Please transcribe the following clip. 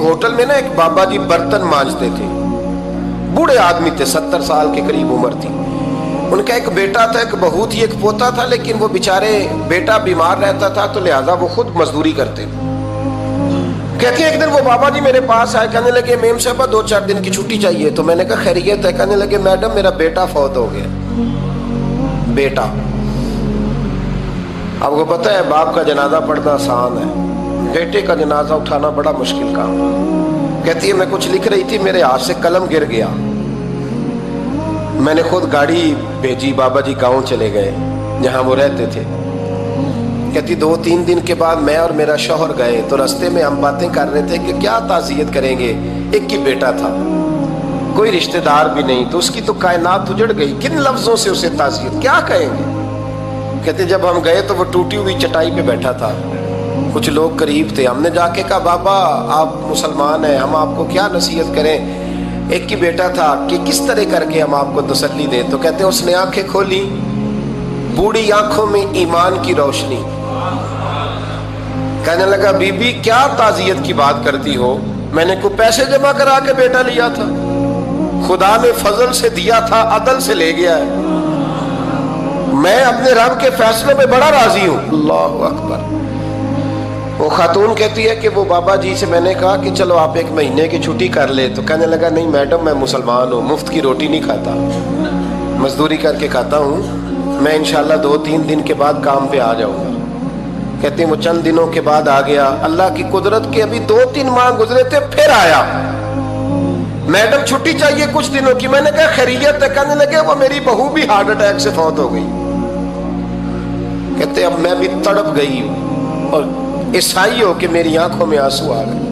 Hotel میں نا ایک بابا جی برتن مانجتے تھے، بوڑھے آدمی تھے، 70 سال کے قریب عمر تھی. ان کا ایک بیٹا تھا، ایک بہو تھی، ایک پوتا تھا، لیکن وہ بیچارے بیٹا بیمار رہتا تھا تو لہٰذا وہ خود مزدوری کرتے. کہتی ہیں ایک دن وہ بابا جی میرے پاس آئے، کہنے لگے میم صاحبہ 2-4 دن کی چھٹی چاہیے. تو میں نے کہا خیریت ہے؟ کہنے لگے میڈم میرا بیٹا فوت ہو گیا. بیٹا، آپ کو پتہ ہے باپ کا جنازہ پڑھنا آسان ہے، بیٹے کا جنازہ اٹھانا بڑا مشکل کام. کہتی ہے میں کچھ لکھ رہی تھی، میرے ہاتھ سے قلم گر گیا، میں نے خود گاڑی بھیجی، بابا جی گاؤں چلے گئے جہاں وہ رہتے تھے. کہتی 2-3 دن کے بعد میں اور میرا شوہر گئے تو رستے میں ہم باتیں کر رہے تھے کہ کیا تعزیت کریں گے، ایک ہی بیٹا تھا، کوئی رشتہ دار بھی نہیں، تو اس کی تو کائنات اجڑ گئی، کن لفظوں سے اسے تعزیت کیا کہیں گے. کہتے جب ہم گئے تو وہ ٹوٹی ہوئی چٹائی پہ بیٹھا تھا، کچھ لوگ قریب تھے، ہم نے جا کے کہا بابا آپ مسلمان ہیں، ہم آپ کو کیا نصیحت کریں، ایک ہی بیٹا تھا، کہ کس طرح کر کے ہم آپ کو تسلی دیں. تو کہتے ہیں اس نے آنکھیں کھولی، بوڑھی آنکھوں میں ایمان کی روشنی. کہنے لگا بی بی کیا تعزیت کی بات کرتی ہو، میں نے کوئی پیسے جمع کرا کے بیٹا لیا تھا، خدا نے فضل سے دیا تھا، عدل سے لے گیا ہے، میں اپنے رب کے فیصلے پہ بڑا راضی ہوں. اللہ اکبر. وہ خاتون کہتی ہے کہ وہ بابا جی سے میں نے کہا کہ چلو آپ 1 مہینے کی چھٹی کر لے. تو کہنے لگا نہیں میڈم میں مسلمان ہوں، مفت کی روٹی نہیں کھاتا، مزدوری کر کے کھاتا ہوں، میں انشاءاللہ 2-3 دن کے بعد کام پہ آ جاؤں گا. کہتے ہیں وہ چند دنوں کے بعد آ گیا. اللہ کی قدرت کے ابھی 2-3 ماہ گزرے تھے پھر آیا، میڈم چھٹی چاہیے کچھ دنوں کی. میں نے کہا خیریت ہے؟ کہنے لگے وہ میری بہو بھی ہارٹ اٹیک سے فوت ہو گئی. کہتے اب میں بھی تڑپ گئی اور عیسائی ہو کہ میری آنکھوں میں آنسو آ گئے.